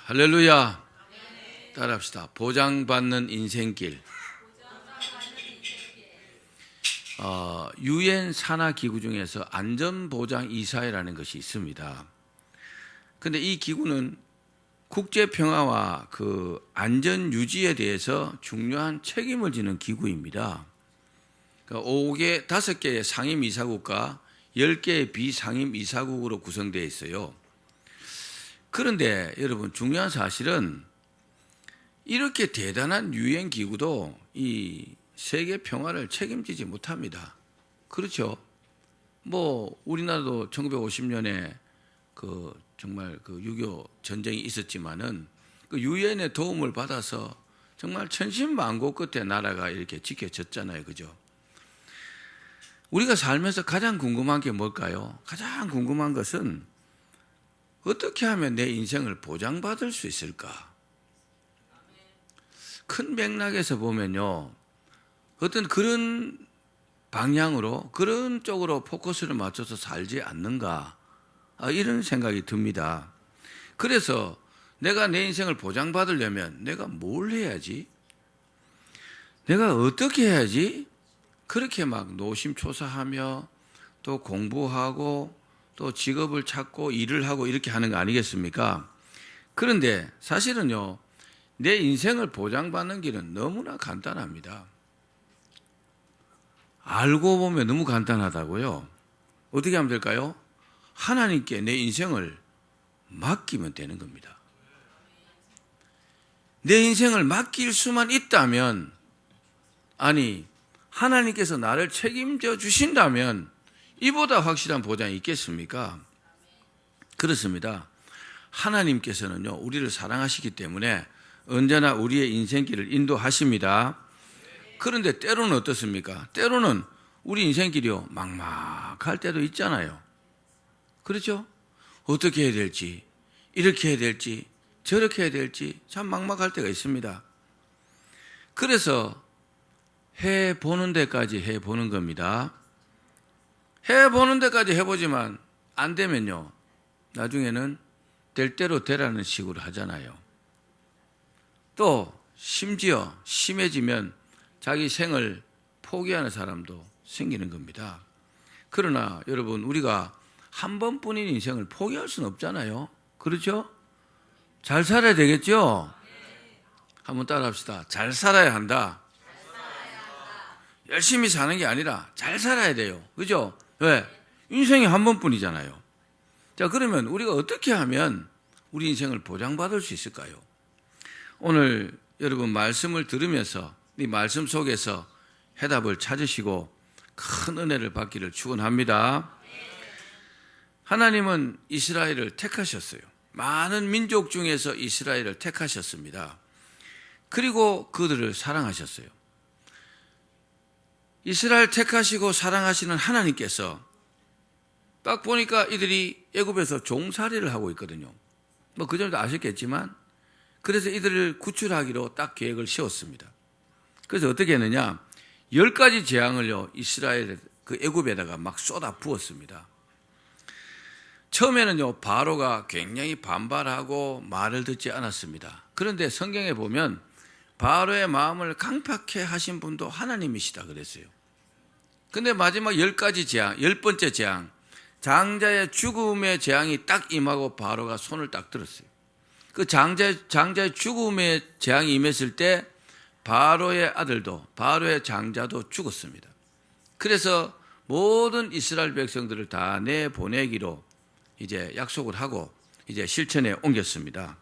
할렐루야. 따라합시다. 보장받는 인생길. 유엔 산하 기구 중에서 안전보장 이사회라는 것이 있습니다. 그런데 이 기구는 국제 평화와 그 안전 유지에 대해서 중요한 책임을 지는 기구입니다. 그러니까 5개의 상임 이사국과 10개의 비상임 이사국으로 구성되어 있어요. 그런데 여러분, 중요한 사실은 이렇게 대단한 유엔 기구도 이 세계 평화를 책임지지 못합니다. 그렇죠? 우리나라도 1950년에 정말 6.25 전쟁이 있었지만은 그 유엔의 도움을 받아서 정말 천신만고 끝에 나라가 이렇게 지켜졌잖아요. 그죠? 우리가 살면서 가장 궁금한 게 뭘까요? 가장 궁금한 것은 어떻게 하면 내 인생을 보장받을 수 있을까? 큰 맥락에서 보면요, 어떤 그런 방향으로, 그런 쪽으로 포커스를 맞춰서 살지 않는가, 이런 생각이 듭니다. 그래서 내가 내 인생을 보장받으려면 내가 뭘 해야지? 내가 어떻게 해야지? 그렇게 막 노심초사하며 또 공부하고 또 직업을 찾고 일을 하고 이렇게 하는 거 아니겠습니까? 그런데 사실은요, 내 인생을 보장받는 길은 너무나 간단합니다. 알고 보면 너무 간단하다고요. 어떻게 하면 될까요? 하나님께 내 인생을 맡기면 되는 겁니다. 내 인생을 맡길 수만 있다면, 아니, 하나님께서 나를 책임져 주신다면 이보다 확실한 보장이 있겠습니까? 그렇습니다. 하나님께서는요, 우리를 사랑하시기 때문에 언제나 우리의 인생길을 인도하십니다. 그런데 때로는 어떻습니까? 때로는 우리 인생길이요, 막막할 때도 있잖아요. 그렇죠? 어떻게 해야 될지, 이렇게 해야 될지, 저렇게 해야 될지 참 막막할 때가 있습니다. 그래서 해보는 데까지 해보는 겁니다. 해보는 데까지 해보지만 안 되면요, 나중에는 될 대로 되라는 식으로 하잖아요. 또 심지어 심해지면 자기 생을 포기하는 사람도 생기는 겁니다. 그러나 여러분, 우리가 한 번뿐인 인생을 포기할 수는 없잖아요. 그렇죠? 잘 살아야 되겠죠? 한번 따라합시다. 잘 살아야 한다. 열심히 사는 게 아니라 잘 살아야 돼요. 그죠? 왜? 인생이 한 번뿐이잖아요. 자, 그러면 우리가 어떻게 하면 우리 인생을 보장받을 수 있을까요? 오늘 여러분 말씀을 들으면서 이 말씀 속에서 해답을 찾으시고 큰 은혜를 받기를 축원합니다. 하나님은 이스라엘을 택하셨어요. 많은 민족 중에서 이스라엘을 택하셨습니다. 그리고 그들을 사랑하셨어요. 이스라엘 택하시고 사랑하시는 하나님께서 딱 보니까 이들이 애굽에서 종살이를 하고 있거든요. 그전에도 아셨겠지만, 그래서 이들을 구출하기로 딱 계획을 세웠습니다. 그래서 어떻게 했느냐, 10가지 재앙을요, 이스라엘 그 애굽에다가 막 쏟아 부었습니다. 처음에는요, 바로가 굉장히 반발하고 말을 듣지 않았습니다. 그런데 성경에 보면 바로의 마음을 강팍해 하신 분도 하나님이시다 그랬어요. 근데 마지막 10가지 재앙, 10번째 재앙, 장자의 죽음의 재앙이 딱 임하고 바로가 손을 딱 들었어요. 그 장자의 죽음의 재앙이 임했을 때 바로의 아들도, 바로의 장자도 죽었습니다. 그래서 모든 이스라엘 백성들을 다 내보내기로 이제 약속을 하고 이제 실천에 옮겼습니다.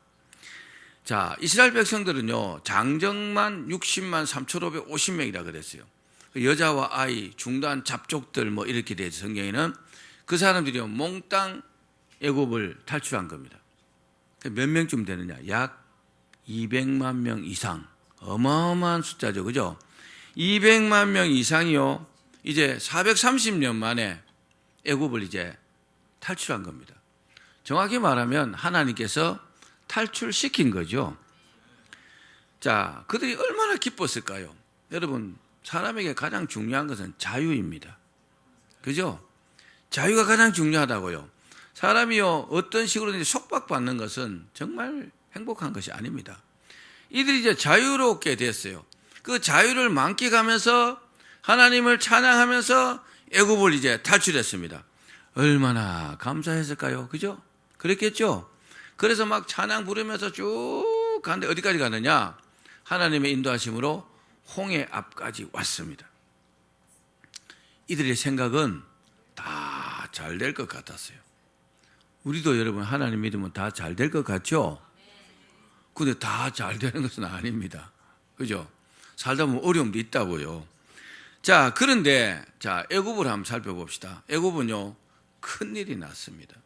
자, 이스라엘 백성들은요, 장정만 60만 3,550명이라 그랬어요. 여자와 아이, 중단 잡족들 이렇게 돼서 성경에는 그 사람들이요, 몽땅 애굽을 탈출한 겁니다. 몇 명쯤 되느냐? 약 200만 명 이상. 어마어마한 숫자죠. 그죠? 200만 명 이상이요, 이제 430년 만에 애굽을 이제 탈출한 겁니다. 정확히 말하면 하나님께서 탈출시킨 거죠. 자, 그들이 얼마나 기뻤을까요? 여러분, 사람에게 가장 중요한 것은 자유입니다. 그죠? 자유가 가장 중요하다고요. 사람이요, 어떤 식으로든지 속박받는 것은 정말 행복한 것이 아닙니다. 이들이 이제 자유롭게 됐어요. 그 자유를 만끽하면서 하나님을 찬양하면서 애굽을 이제 탈출했습니다. 얼마나 감사했을까요? 그죠? 그랬겠죠? 그래서 막 찬양 부르면서 쭉 가는데 어디까지 가느냐? 하나님의 인도하심으로 홍해 앞까지 왔습니다. 이들의 생각은 다 잘 될 것 같았어요. 우리도 여러분 하나님 믿으면 다 잘 될 것 같죠? 근데 다 잘 되는 것은 아닙니다. 그죠? 살다 보면 어려움도 있다고요. 자, 그런데 자, 애굽을 한번 살펴봅시다. 애굽은요, 큰일이 났습니다.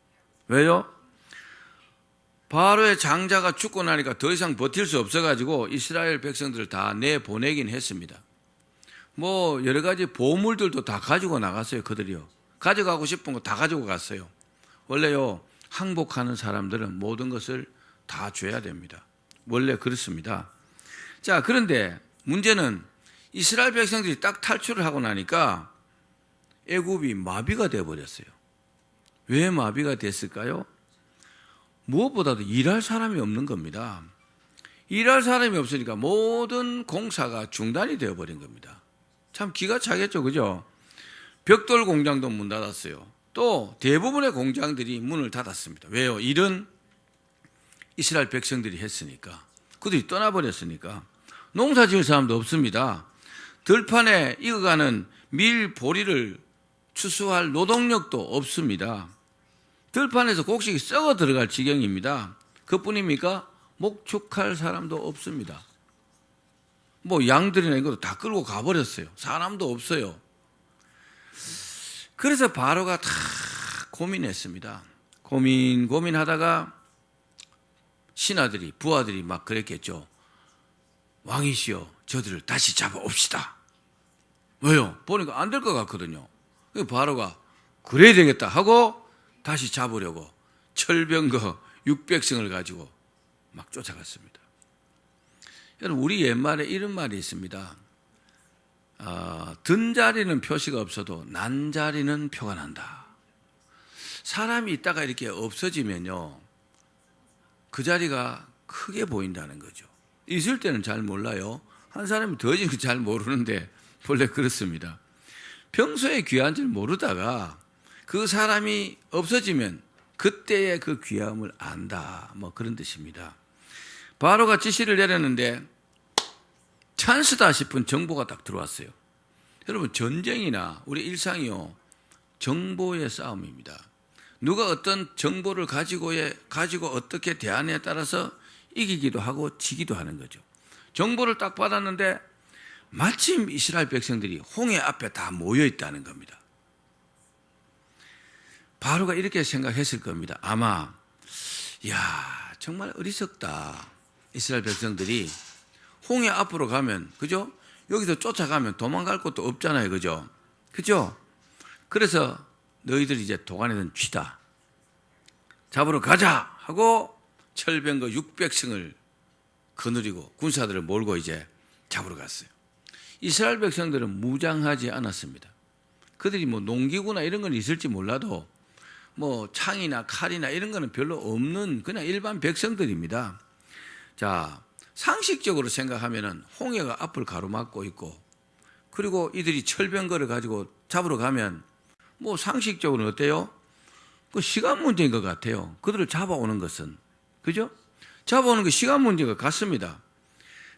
왜요? 바로의 장자가 죽고 나니까 더 이상 버틸 수 없어가지고 이스라엘 백성들을 다 내보내긴 했습니다. 뭐 여러 가지 보물들도 다 가지고 나갔어요. 그들이요. 가져가고 싶은 거 다 가지고 갔어요. 원래요, 항복하는 사람들은 모든 것을 다 줘야 됩니다. 원래 그렇습니다. 자, 그런데 문제는 이스라엘 백성들이 딱 탈출을 하고 나니까 애굽이 마비가 되어버렸어요. 왜 마비가 됐을까요? 무엇보다도 일할 사람이 없는 겁니다. 일할 사람이 없으니까 모든 공사가 중단이 되어버린 겁니다. 참 기가 차겠죠, 그죠? 벽돌 공장도 문 닫았어요. 또 대부분의 공장들이 문을 닫았습니다. 왜요? 일은 이스라엘 백성들이 했으니까. 그들이 떠나버렸으니까. 농사 지을 사람도 없습니다. 들판에 익어가는 밀 보리를 추수할 노동력도 없습니다. 들판에서 곡식이 썩어 들어갈 지경입니다. 그뿐입니까? 목축할 사람도 없습니다. 뭐 양들이나 이것도 다 끌고 가버렸어요. 사람도 없어요. 그래서 바로가 다 고민했습니다. 고민하다가 신하들이, 부하들이 막 그랬겠죠. 왕이시여, 저들을 다시 잡아옵시다. 왜요? 보니까 안 될 것 같거든요. 바로가 그래야 되겠다 하고 다시 잡으려고 철병거 600승을 가지고 막 쫓아갔습니다. 여러분, 우리 옛말에 이런 말이 있습니다. 든 자리는 표시가 없어도 난 자리는 표가 난다. 사람이 있다가 이렇게 없어지면요, 그 자리가 크게 보인다는 거죠. 있을 때는 잘 몰라요. 한 사람이 더 지금 잘 모르는데 원래 그렇습니다. 평소에 귀한 줄 모르다가 그 사람이 없어지면 그때의 그 귀함을 안다. 뭐 그런 뜻입니다. 바로가 지시를 내렸는데 찬스다 싶은 정보가 딱 들어왔어요. 여러분, 전쟁이나 우리 일상이요, 정보의 싸움입니다. 누가 어떤 정보를 가지고 어떻게 대하느냐에 따라서 이기기도 하고 지기도 하는 거죠. 정보를 딱 받았는데 마침 이스라엘 백성들이 홍해 앞에 다 모여 있다는 겁니다. 바로가 이렇게 생각했을 겁니다. 아마 야, 정말 어리석다. 이스라엘 백성들이 홍해 앞으로 가면, 그죠? 여기서 쫓아가면 도망갈 곳도 없잖아요. 그죠? 그죠? 그래서 너희들이 이제 도가니는 쥐다. 잡으러 가자! 하고 철병거 600승을 거느리고 군사들을 몰고 이제 잡으러 갔어요. 이스라엘 백성들은 무장하지 않았습니다. 그들이 뭐 농기구나 이런 건 있을지 몰라도 뭐 창이나 칼이나 이런 거는 별로 없는 그냥 일반 백성들입니다. 자, 상식적으로 생각하면은 홍해가 앞을 가로막고 있고, 그리고 이들이 철병거를 가지고 잡으러 가면 뭐 상식적으로는 어때요? 그 시간 문제인 것 같아요. 그들을 잡아오는 것은. 그죠? 잡아오는 게 시간 문제가 같습니다.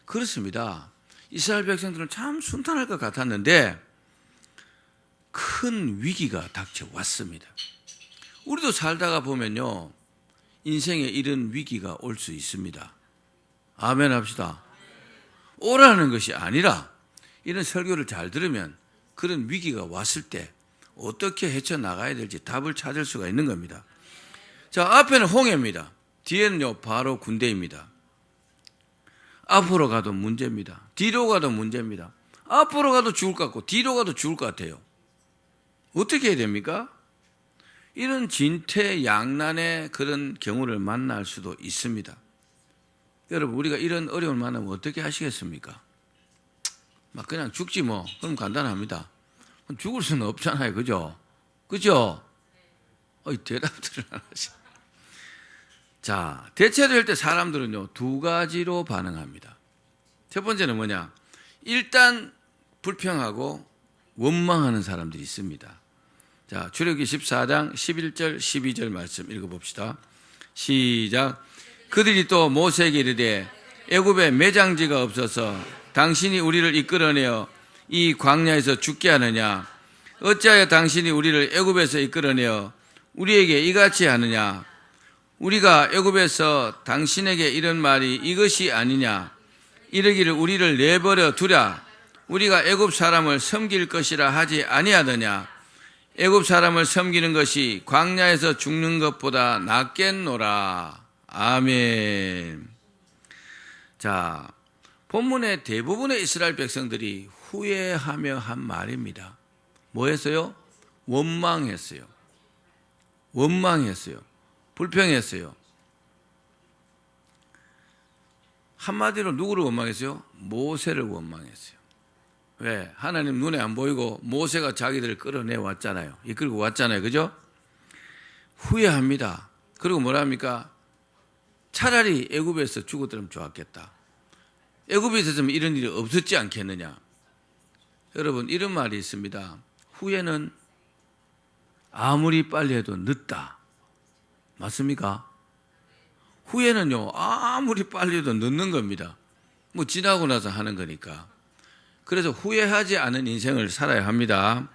그렇습니다. 이스라엘 백성들은 참 순탄할 것 같았는데 큰 위기가 닥쳐왔습니다. 우리도 살다가 보면요, 인생에 이런 위기가 올 수 있습니다. 아멘 합시다. 오라는 것이 아니라 이런 설교를 잘 들으면 그런 위기가 왔을 때 어떻게 헤쳐나가야 될지 답을 찾을 수가 있는 겁니다. 자, 앞에는 홍해입니다. 뒤에는요, 바로 군대입니다. 앞으로 가도 문제입니다. 뒤로 가도 문제입니다. 앞으로 가도 죽을 것 같고 뒤로 가도 죽을 것 같아요. 어떻게 해야 됩니까? 이런 진퇴양난의 그런 경우를 만날 수도 있습니다. 여러분, 우리가 이런 어려움을 만나면 어떻게 하시겠습니까? 막 그냥 죽지 뭐. 그럼 간단합니다. 죽을 수는 없잖아요. 그죠? 그죠? 대답들을 안 하시. 자, 대체될 때 사람들은요, 두 가지로 반응합니다. 첫 번째는 뭐냐? 일단 불평하고 원망하는 사람들이 있습니다. 자, 출애굽기 14장 11절 12절 말씀 읽어봅시다. 시작. 그들이 또 모세에게 이르되 애굽에 매장지가 없어서 당신이 우리를 이끌어내어 이 광야에서 죽게 하느냐? 어찌하여 당신이 우리를 애굽에서 이끌어내어 우리에게 이같이 하느냐? 우리가 애굽에서 당신에게 이런 말이 이것이 아니냐? 이르기를 우리를 내버려 두랴. 우리가 애굽 사람을 섬길 것이라 하지 아니하더냐? 애굽 사람을 섬기는 것이 광야에서 죽는 것보다 낫겠노라. 아멘. 자, 본문의 대부분의 이스라엘 백성들이 후회하며 한 말입니다. 뭐 했어요? 원망했어요. 원망했어요. 불평했어요. 한마디로 누구를 원망했어요? 모세를 원망했어요. 왜? 하나님 눈에 안 보이고 모세가 자기들을 끌어내 왔잖아요. 이끌고 왔잖아요. 그죠? 후회합니다. 그리고 뭐라 합니까? 차라리 애굽에서 죽었더라면 좋았겠다. 애굽에 있었으면 이런 일이 없었지 않겠느냐. 여러분, 이런 말이 있습니다. 후회는 아무리 빨리 해도 늦다. 맞습니까? 후회는요, 아무리 빨리 해도 늦는 겁니다. 뭐 지나고 나서 하는 거니까. 그래서 후회하지 않은 인생을 살아야 합니다.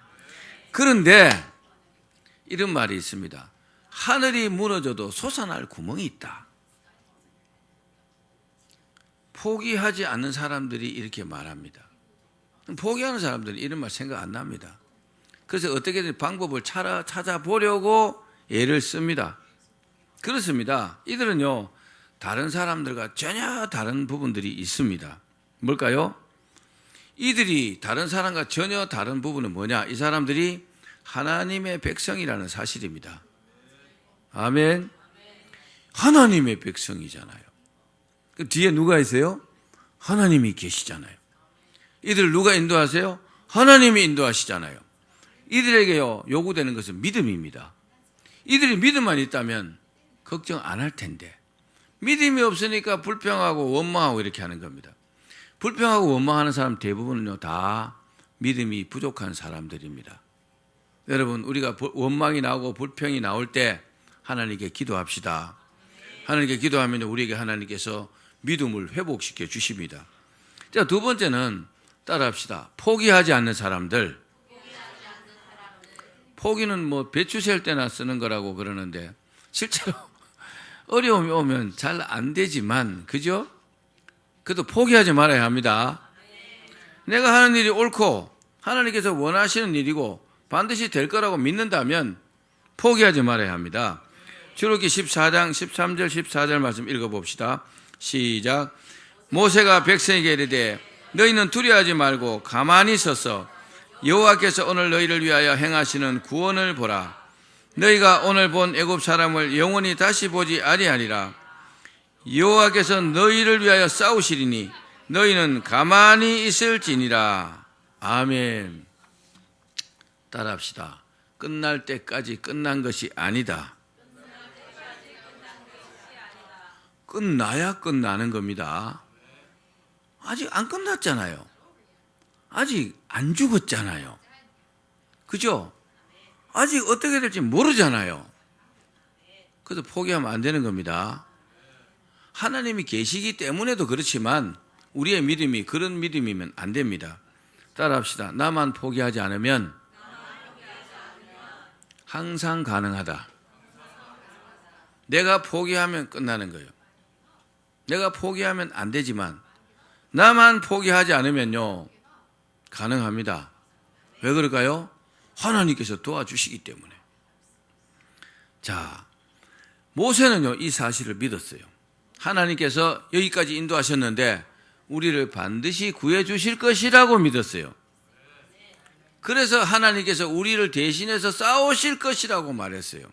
그런데 이런 말이 있습니다. 하늘이 무너져도 솟아날 구멍이 있다. 포기하지 않는 사람들이 이렇게 말합니다. 포기하는 사람들은 이런 말 생각 안 납니다. 그래서 어떻게든 방법을 찾아보려고 애를 씁니다. 그렇습니다. 이들은요, 다른 사람들과 전혀 다른 부분들이 있습니다. 뭘까요? 이들이 다른 사람과 전혀 다른 부분은 뭐냐? 이 사람들이 하나님의 백성이라는 사실입니다. 아멘. 하나님의 백성이잖아요. 그 뒤에 누가 있어요? 하나님이 계시잖아요. 이들을 누가 인도하세요? 하나님이 인도하시잖아요. 이들에게요, 요구되는 것은 믿음입니다. 이들이 믿음만 있다면 걱정 안 할 텐데, 믿음이 없으니까 불평하고 원망하고 이렇게 하는 겁니다. 불평하고 원망하는 사람 대부분은요, 다 믿음이 부족한 사람들입니다. 여러분, 우리가 원망이 나오고 불평이 나올 때 하나님께 기도합시다. 하나님께 기도하면 우리에게 하나님께서 믿음을 회복시켜 주십니다. 자, 두 번째는 따라합시다. 포기하지 않는 사람들. 포기는 뭐 배추 셀 때나 쓰는 거라고 그러는데 실제로 어려움이 오면 잘 안 되지만, 그죠? 그래도 포기하지 말아야 합니다. 내가 하는 일이 옳고 하나님께서 원하시는 일이고 반드시 될 거라고 믿는다면 포기하지 말아야 합니다. 출애굽기 14장 13절 14절 말씀 읽어봅시다. 시작. 모세가 백성에게 이르되 너희는 두려워하지 말고 가만히 서서 여호와께서 오늘 너희를 위하여 행하시는 구원을 보라. 너희가 오늘 본 애굽 사람을 영원히 다시 보지 아니하리라. 여호와께서 너희를 위하여 싸우시리니 너희는 가만히 있을지니라. 아멘. 따라합시다. 끝날 때까지 끝난 것이 아니다. 끝나야 끝나는 겁니다. 아직 안 끝났잖아요. 아직 안 죽었잖아요. 그죠? 아직 어떻게 될지 모르잖아요. 그래서 포기하면 안 되는 겁니다. 하나님이 계시기 때문에도 그렇지만 우리의 믿음이 그런 믿음이면 안 됩니다. 따라합시다. 나만 포기하지 않으면 항상 가능하다. 내가 포기하면 끝나는 거예요. 내가 포기하면 안 되지만 나만 포기하지 않으면요, 가능합니다. 왜 그럴까요? 하나님께서 도와주시기 때문에. 자, 모세는요, 이 사실을 믿었어요. 하나님께서 여기까지 인도하셨는데 우리를 반드시 구해 주실 것이라고 믿었어요. 그래서 하나님께서 우리를 대신해서 싸우실 것이라고 말했어요.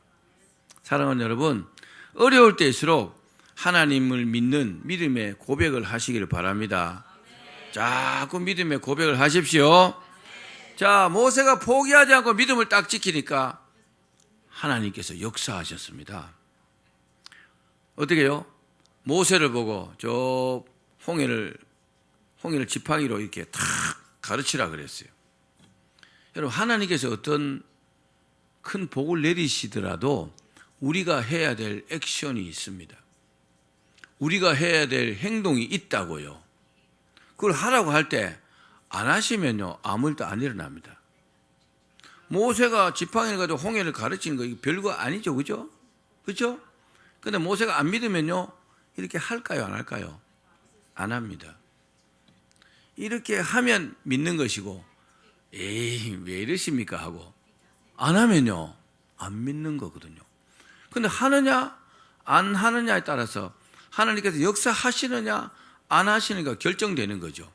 사랑하는 여러분, 어려울 때일수록 하나님을 믿는 믿음의 고백을 하시기를 바랍니다. 자꾸 믿음의 고백을 하십시오. 자, 모세가 포기하지 않고 믿음을 딱 지키니까 하나님께서 역사하셨습니다. 어떻게 해요? 모세를 보고 저 홍해를 지팡이로 이렇게 탁 가르치라 그랬어요. 여러분, 하나님께서 어떤 큰 복을 내리시더라도 우리가 해야 될 액션이 있습니다. 우리가 해야 될 행동이 있다고요. 그걸 하라고 할 때 안 하시면요, 아무 일도 안 일어납니다. 모세가 지팡이를 가지고 홍해를 가르치는 거 이거 별거 아니죠, 그죠? 그죠? 근데 모세가 안 믿으면요, 이렇게 할까요, 안 할까요? 안 합니다. 이렇게 하면 믿는 것이고, 에이, 왜 이러십니까? 하고, 안 하면요, 안 믿는 거거든요. 근데 하느냐, 안 하느냐에 따라서 하나님께서 역사하시느냐, 안 하시느냐가 결정되는 거죠.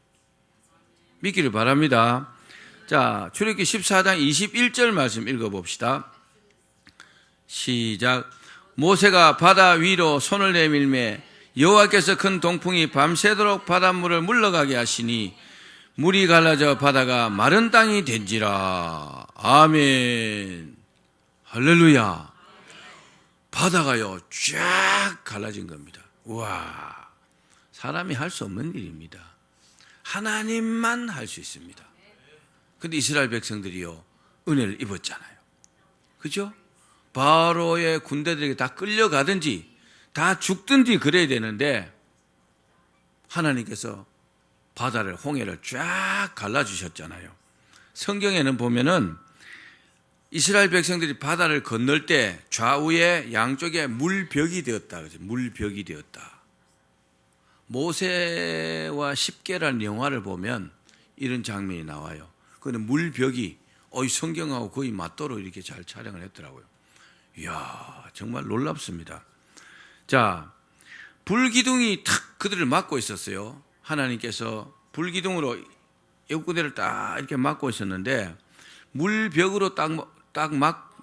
믿기를 바랍니다. 자, 출애굽기 14장 21절 말씀 읽어봅시다. 시작. 모세가 바다 위로 손을 내밀매 여호와께서 큰 동풍이 밤새도록 바닷물을 물러가게 하시니 물이 갈라져 바다가 마른 땅이 된지라. 아멘. 할렐루야. 바다가요 쫙 갈라진 겁니다. 우와, 사람이 할 수 없는 일입니다. 하나님만 할 수 있습니다. 근데 이스라엘 백성들이요 은혜를 입었잖아요. 그죠? 바로의 군대들에게 다 끌려가든지 다 죽든지 그래야 되는데 하나님께서 바다를, 홍해를 쫙 갈라주셨잖아요. 성경에는 보면은 이스라엘 백성들이 바다를 건널 때 좌우에 양쪽에 물벽이 되었다. 물벽이 되었다. 모세와 십계라는 영화를 보면 이런 장면이 나와요. 그는 물벽이 이 성경하고 거의 맞도록 이렇게 잘 촬영을 했더라고요. 이야, 정말 놀랍습니다. 자, 불기둥이 탁 그들을 막고 있었어요. 하나님께서 불기둥으로 애국군대를 딱 이렇게 막고 있었는데 물벽으로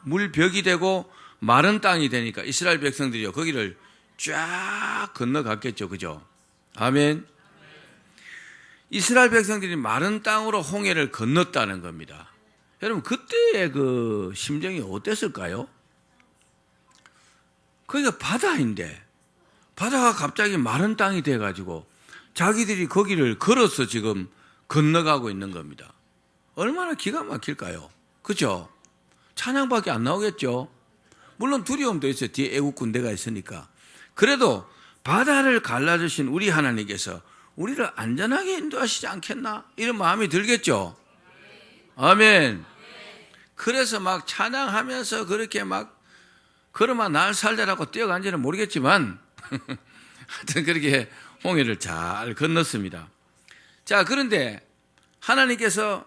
물벽이 되고 마른 땅이 되니까 이스라엘 백성들이요 거기를 쫙 건너갔겠죠. 그죠? 아멘. 이스라엘 백성들이 마른 땅으로 홍해를 건넜다는 겁니다. 여러분, 그때의 그 심정이 어땠을까요? 거기가 바다인데 바다가 갑자기 마른 땅이 돼가지고 자기들이 거기를 걸어서 지금 건너가고 있는 겁니다. 얼마나 기가 막힐까요? 그죠? 찬양밖에 안 나오겠죠? 물론 두려움도 있어요. 뒤에 애국 군대가 있으니까. 그래도 바다를 갈라주신 우리 하나님께서 우리를 안전하게 인도하시지 않겠나? 이런 마음이 들겠죠? 아멘. 그래서 막 찬양하면서 그렇게 막 걸어만 날 살자라고 뛰어간지는 모르겠지만 하여튼 그렇게 홍해를 잘 건넜습니다. 자, 그런데 하나님께서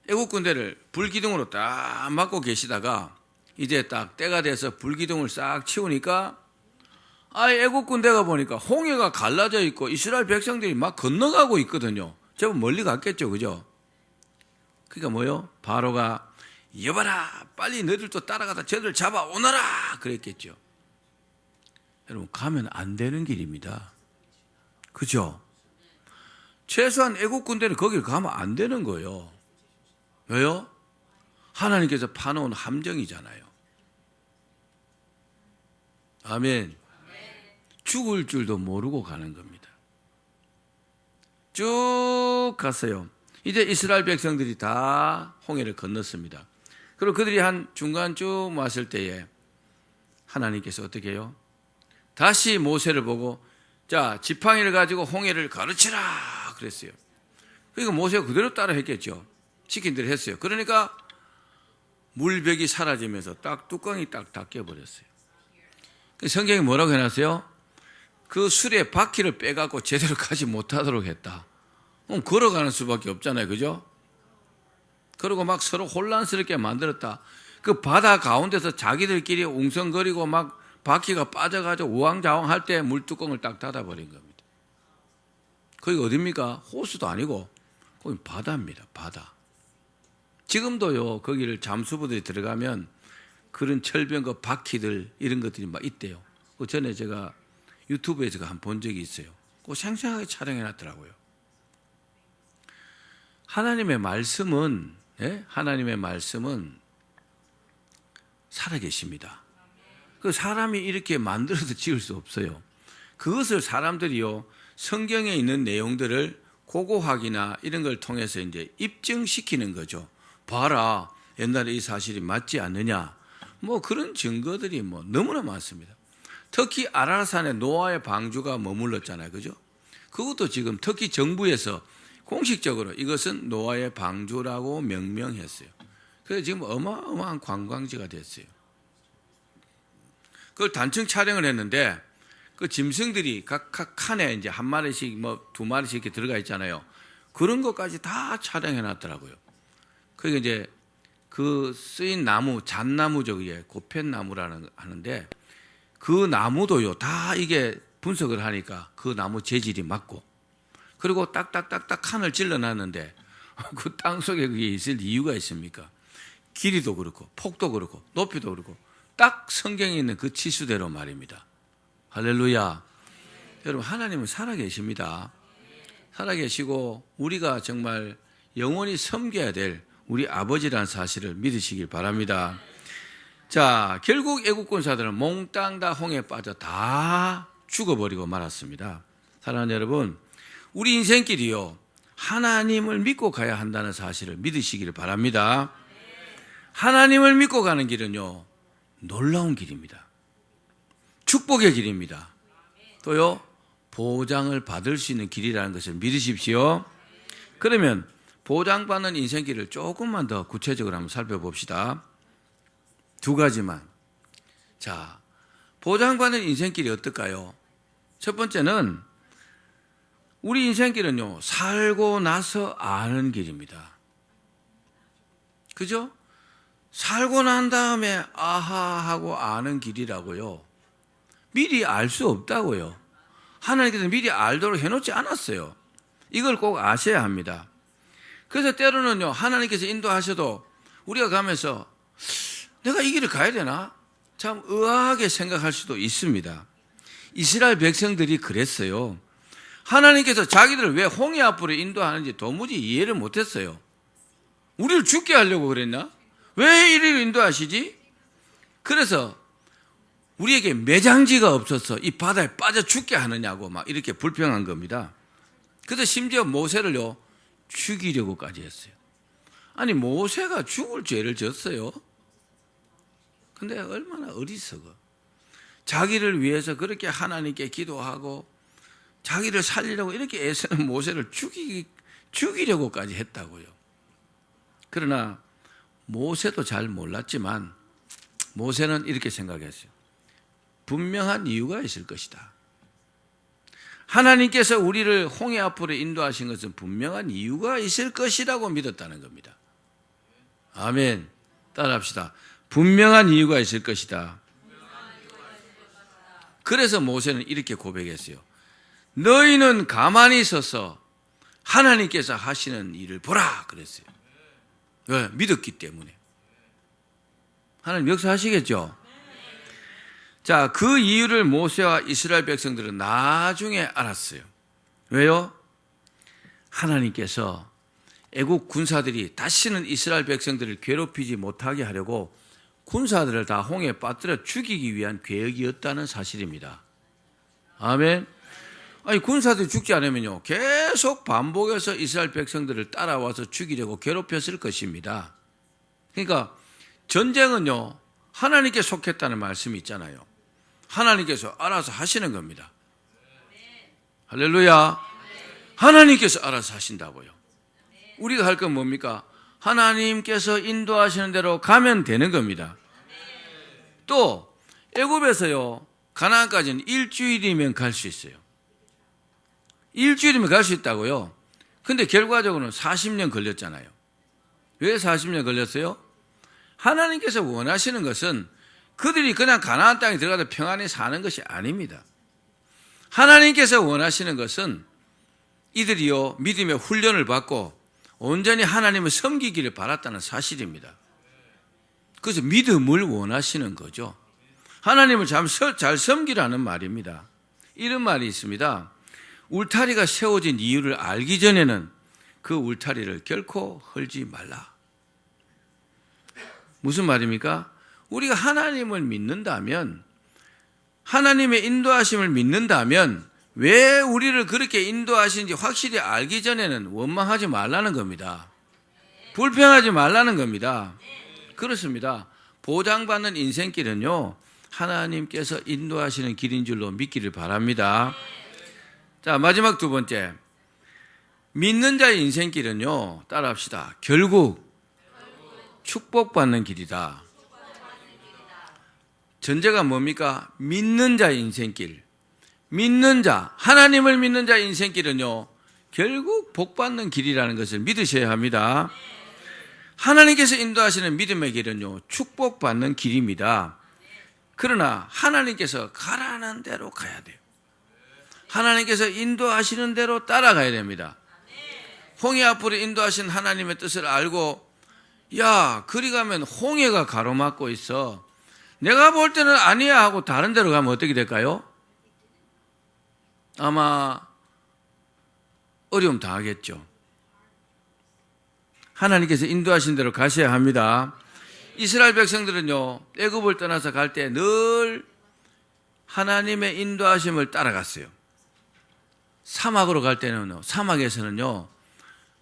애국군대를 불기둥으로 딱 막고 계시다가 이제 딱 때가 돼서 불기둥을 싹 치우니까 애국군대가 보니까 홍해가 갈라져 있고 이스라엘 백성들이 막 건너가고 있거든요. 제법 멀리 갔겠죠. 그죠? 그러니까 뭐요? 바로가 여봐라, 빨리 너희들도 따라가다 쟤들 잡아오너라 그랬겠죠. 여러분, 가면 안 되는 길입니다. 그죠? 최소한 애국군대는 거길 가면 안 되는 거예요. 왜요? 하나님께서 파놓은 함정이잖아요. 아멘. 죽을 줄도 모르고 가는 겁니다. 쭉 갔어요. 이제 이스라엘 백성들이 다 홍해를 건넜습니다. 그리고 그들이 한 중간 쭉 왔을 때에 하나님께서 어떻게 해요? 다시 모세를 보고 자, 지팡이를 가지고 홍해를 가르치라 그랬어요. 그러니까 모세가 그대로 따라 했겠죠. 시킨 대로 했어요. 그러니까 물벽이 사라지면서 딱 뚜껑이 딱 닫혀버렸어요. 성경이 뭐라고 해놨어요? 그 술에 바퀴를 빼갖고 제대로 가지 못하도록 했다. 그럼 걸어가는 수밖에 없잖아요. 그죠? 그리고 막 서로 혼란스럽게 만들었다. 그 바다 가운데서 자기들끼리 웅성거리고 막 바퀴가 빠져가지고 우왕좌왕 할 때 물뚜껑을 딱 닫아버린 겁니다. 거기가 어딥니까? 호수도 아니고 거기 바다입니다. 바다. 지금도요 거기를 잠수부들이 들어가면 그런 철병과 바퀴들 이런 것들이 막 있대요. 그 전에 제가 유튜브에 제가 한 본 적이 있어요. 그거 생생하게 촬영해 놨더라고요. 하나님의 말씀은 하나님의 말씀은 살아계십니다. 그 사람이 이렇게 만들어서 지을 수 없어요. 그것을 사람들이요, 성경에 있는 내용들을 고고학이나 이런 걸 통해서 이제 입증시키는 거죠. 봐라, 옛날에 이 사실이 맞지 않느냐. 뭐 그런 증거들이 뭐 너무나 많습니다. 특히 아라산에 노아의 방주가 머물렀잖아요. 그죠? 그것도 지금 특히 정부에서 공식적으로 이것은 노아의 방주라고 명명했어요. 그래서 지금 어마어마한 관광지가 됐어요. 그걸 단층 촬영을 했는데 그 짐승들이 각 칸에 이제 한 마리씩 뭐 두 마리씩 이렇게 들어가 있잖아요. 그런 것까지 다 촬영해 놨더라고요. 그게 이제 그 쓰인 나무, 잣나무죠. 그게 고펜나무라는 하는데 그 나무도요, 다 이게 분석을 하니까 그 나무 재질이 맞고, 그리고 딱딱딱딱 칸을 찔러 놨는데 그 땅 속에 그게 있을 이유가 있습니까? 길이도 그렇고 폭도 그렇고 높이도 그렇고 딱 성경에 있는 그 치수대로 말입니다. 할렐루야. 여러분, 하나님은 살아계십니다. 살아계시고 우리가 정말 영원히 섬겨야 될 우리 아버지라는 사실을 믿으시길 바랍니다. 자, 결국 애국 군사들은 몽땅 다 홍해에 빠져 다 죽어버리고 말았습니다. 사랑하는 여러분, 우리 인생길이요, 하나님을 믿고 가야 한다는 사실을 믿으시기를 바랍니다. 하나님을 믿고 가는 길은요, 놀라운 길입니다. 축복의 길입니다. 또요, 보장을 받을 수 있는 길이라는 것을 믿으십시오. 그러면 보장받는 인생길을 조금만 더 구체적으로 한번 살펴봅시다. 두 가지만. 자, 보장받는 인생길이 어떨까요? 첫 번째는 우리 인생길은요, 살고 나서 아는 길입니다. 그죠? 살고 난 다음에 아하 하고 아는 길이라고요. 미리 알 수 없다고요. 하나님께서 미리 알도록 해놓지 않았어요. 이걸 꼭 아셔야 합니다. 그래서 때로는요, 하나님께서 인도하셔도 우리가 가면서 내가 이 길을 가야 되나? 참 의아하게 생각할 수도 있습니다. 이스라엘 백성들이 그랬어요. 하나님께서 자기들을 왜 홍해 앞으로 인도하는지 도무지 이해를 못했어요. 우리를 죽게 하려고 그랬나? 왜 이리로 인도하시지? 그래서 우리에게 매장지가 없어서 이 바다에 빠져 죽게 하느냐고 막 이렇게 불평한 겁니다. 그래서 심지어 모세를요, 죽이려고까지 했어요. 아니, 모세가 죽을 죄를 졌어요. 근데 얼마나 어리석어. 자기를 위해서 그렇게 하나님께 기도하고 자기를 살리려고 이렇게 애쓰는 모세를 죽이려고까지 했다고요. 그러나 모세도 잘 몰랐지만 모세는 이렇게 생각했어요. 분명한 이유가 있을 것이다. 하나님께서 우리를 홍해 앞으로 인도하신 것은 분명한 이유가 있을 것이라고 믿었다는 겁니다. 아멘. 따라합시다. 분명한 이유가 있을 것이다. 그래서 모세는 이렇게 고백했어요. 너희는 가만히 서서 하나님께서 하시는 일을 보라 그랬어요. 왜? 믿었기 때문에. 하나님 역사하시겠죠? 자, 그 이유를 모세와 이스라엘 백성들은 나중에 알았어요. 왜요? 하나님께서 애국 군사들이 다시는 이스라엘 백성들을 괴롭히지 못하게 하려고 군사들을 다 홍해에 빠뜨려 죽이기 위한 계획이었다는 사실입니다. 아멘. 아니, 군사들이 죽지 않으면요, 계속 반복해서 이스라엘 백성들을 따라와서 죽이려고 괴롭혔을 것입니다. 그러니까 전쟁은요, 하나님께 속했다는 말씀이 있잖아요. 하나님께서 알아서 하시는 겁니다. 할렐루야. 하나님께서 알아서 하신다고요. 우리가 할 건 뭡니까? 하나님께서 인도하시는 대로 가면 되는 겁니다. 또 애굽에서요, 가나안까지는 일주일이면 갈 수 있어요. 일주일이면 갈 수 있다고요. 근데 결과적으로는 40년 걸렸잖아요. 왜 40년 걸렸어요? 하나님께서 원하시는 것은 그들이 그냥 가나안 땅에 들어가서 평안히 사는 것이 아닙니다. 하나님께서 원하시는 것은 이들이요, 믿음의 훈련을 받고 온전히 하나님을 섬기기를 바랐다는 사실입니다. 그래서 믿음을 원하시는 거죠. 하나님을 잘 섬기라는 말입니다. 이런 말이 있습니다. 울타리가 세워진 이유를 알기 전에는 그 울타리를 결코 헐지 말라. 무슨 말입니까? 우리가 하나님을 믿는다면 하나님의 인도하심을 믿는다면 왜 우리를 그렇게 인도하시는지 확실히 알기 전에는 원망하지 말라는 겁니다. 불평하지 말라는 겁니다. 그렇습니다. 보장받는 인생길은요, 하나님께서 인도하시는 길인 줄로 믿기를 바랍니다. 자, 마지막 두 번째. 믿는 자의 인생길은요, 따라합시다. 결국 축복받는 길이다. 전제가 뭡니까? 믿는 자의 인생길. 믿는 자, 하나님을 믿는 자의 인생길은요, 결국 복받는 길이라는 것을 믿으셔야 합니다. 하나님께서 인도하시는 믿음의 길은요, 축복받는 길입니다. 그러나 하나님께서 가라는 대로 가야 돼요. 하나님께서 인도하시는 대로 따라가야 됩니다. 홍해 앞으로 인도하신 하나님의 뜻을 알고, 야, 그리 가면 홍해가 가로막고 있어. 내가 볼 때는 아니야 하고 다른 데로 가면 어떻게 될까요? 아마 어려움 당하겠죠. 하나님께서 인도하신 대로 가셔야 합니다. 이스라엘 백성들은요, 애굽을 떠나서 갈 때 늘 하나님의 인도하심을 따라갔어요. 사막으로 갈 때는요, 사막에서는요,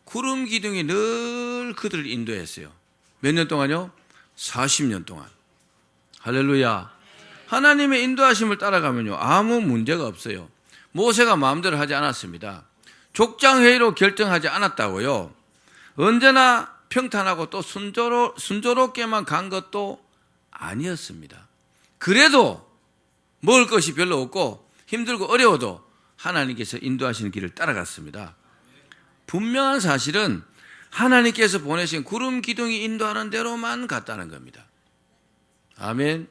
구름 기둥이 늘 그들을 인도했어요. 몇 년 동안요? 40년 동안. 할렐루야. 하나님의 인도하심을 따라가면요, 아무 문제가 없어요. 모세가 마음대로 하지 않았습니다. 족장회의로 결정하지 않았다고요. 언제나 평탄하고 또 순조롭게만 간 것도 아니었습니다. 그래도 먹을 것이 별로 없고 힘들고 어려워도 하나님께서 인도하시는 길을 따라갔습니다. 분명한 사실은 하나님께서 보내신 구름 기둥이 인도하는 대로만 갔다는 겁니다. 아멘.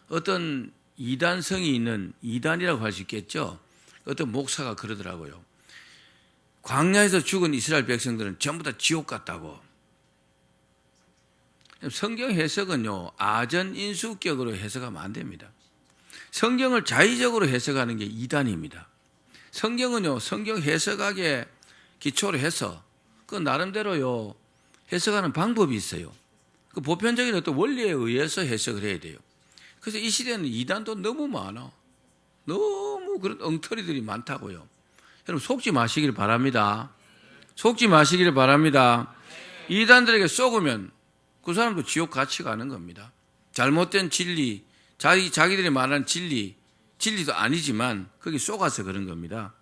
어떤 이단성이 있는, 이단이라고 할 수 있겠죠. 어떤 목사가 그러더라고요. 광야에서 죽은 이스라엘 백성들은 전부 다 지옥 같다고. 성경 해석은요, 아전인수격으로 해석하면 안 됩니다. 성경을 자의적으로 해석하는 게 이단입니다. 성경은요, 성경 해석학에 기초로 해서 그 나름대로요, 해석하는 방법이 있어요. 그 보편적인 어떤 원리에 의해서 해석을 해야 돼요. 그래서 이 시대는 이단도 너무 많아. 너무 그런 엉터리들이 많다고요. 여러분 속지 마시길 바랍니다. 속지 마시길 바랍니다. 이단들에게 속으면 그 사람도 지옥 같이 가는 겁니다. 잘못된 진리, 자기들이 말하는 진리도 아니지만 거기 속아서 그런 겁니다.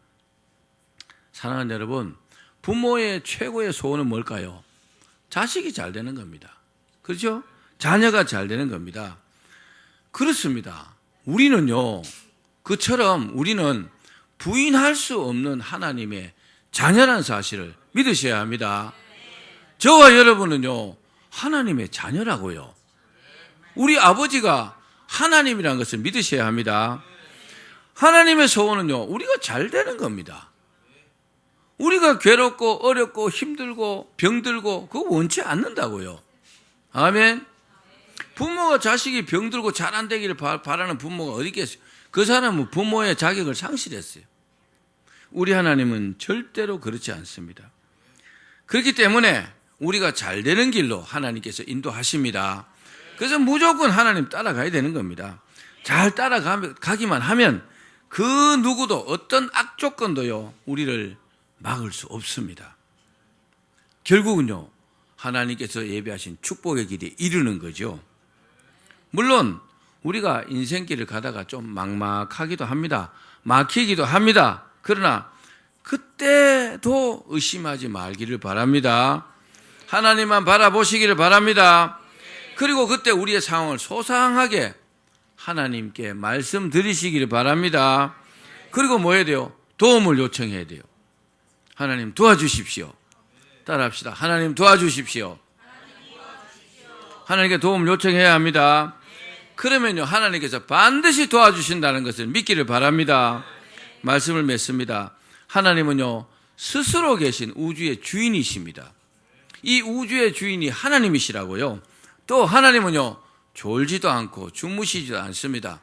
사랑하는 여러분, 부모의 최고의 소원은 뭘까요? 자식이 잘 되는 겁니다. 그렇죠? 자녀가 잘 되는 겁니다. 그렇습니다. 우리는요, 그처럼 우리는 부인할 수 없는 하나님의 자녀라는 사실을 믿으셔야 합니다. 저와 여러분은요, 하나님의 자녀라고요. 우리 아버지가 하나님이라는 것을 믿으셔야 합니다. 하나님의 소원은요, 우리가 잘 되는 겁니다. 우리가 괴롭고 어렵고 힘들고 병들고 그거 원치 않는다고요. 아멘. 부모가 자식이 병들고 잘 안 되기를 바라는 부모가 어디 있겠어요? 그 사람은 부모의 자격을 상실했어요. 우리 하나님은 절대로 그렇지 않습니다. 그렇기 때문에 우리가 잘 되는 길로 하나님께서 인도하십니다. 그래서 무조건 하나님 따라가야 되는 겁니다. 잘 따라가기만 하면 그 누구도 어떤 악조건도요, 우리를 막을 수 없습니다. 결국은요, 하나님께서 예비하신 축복의 길에 이르는 거죠. 물론 우리가 인생길을 가다가 좀 막막하기도 합니다. 막히기도 합니다. 그러나 그때도 의심하지 말기를 바랍니다. 하나님만 바라보시기를 바랍니다. 그리고 그때 우리의 상황을 소상하게 하나님께 말씀드리시기를 바랍니다. 그리고 뭐 해야 돼요? 도움을 요청해야 돼요. 하나님 도와주십시오. 따라합시다. 하나님 도와주십시오. 하나님께 도움을 요청해야 합니다. 그러면요, 하나님께서 반드시 도와주신다는 것을 믿기를 바랍니다. 말씀을 맺습니다. 하나님은요, 스스로 계신 우주의 주인이십니다. 이 우주의 주인이 하나님이시라고요. 또 하나님은요, 졸지도 않고 주무시지도 않습니다.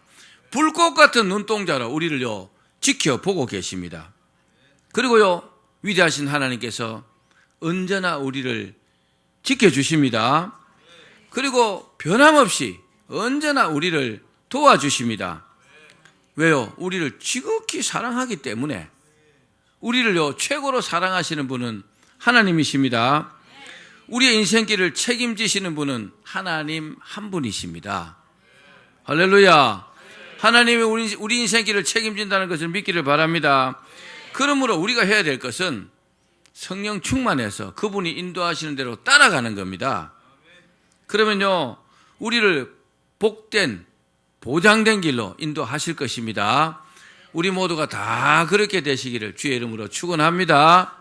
불꽃 같은 눈동자로 우리를요, 지켜보고 계십니다. 그리고요, 위대하신 하나님께서 언제나 우리를 지켜주십니다. 그리고 변함없이 언제나 우리를 도와주십니다. 왜요? 우리를 지극히 사랑하기 때문에. 우리를요 최고로 사랑하시는 분은 하나님이십니다. 우리의 인생길을 책임지시는 분은 하나님 한 분이십니다. 할렐루야. 하나님이 우리 인생길을 책임진다는 것을 믿기를 바랍니다. 그러므로 우리가 해야 될 것은 성령 충만해서 그분이 인도하시는 대로 따라가는 겁니다. 그러면요 우리를 복된 보장된 길로 인도하실 것입니다. 우리 모두가 다 그렇게 되시기를 주의 이름으로 축원합니다.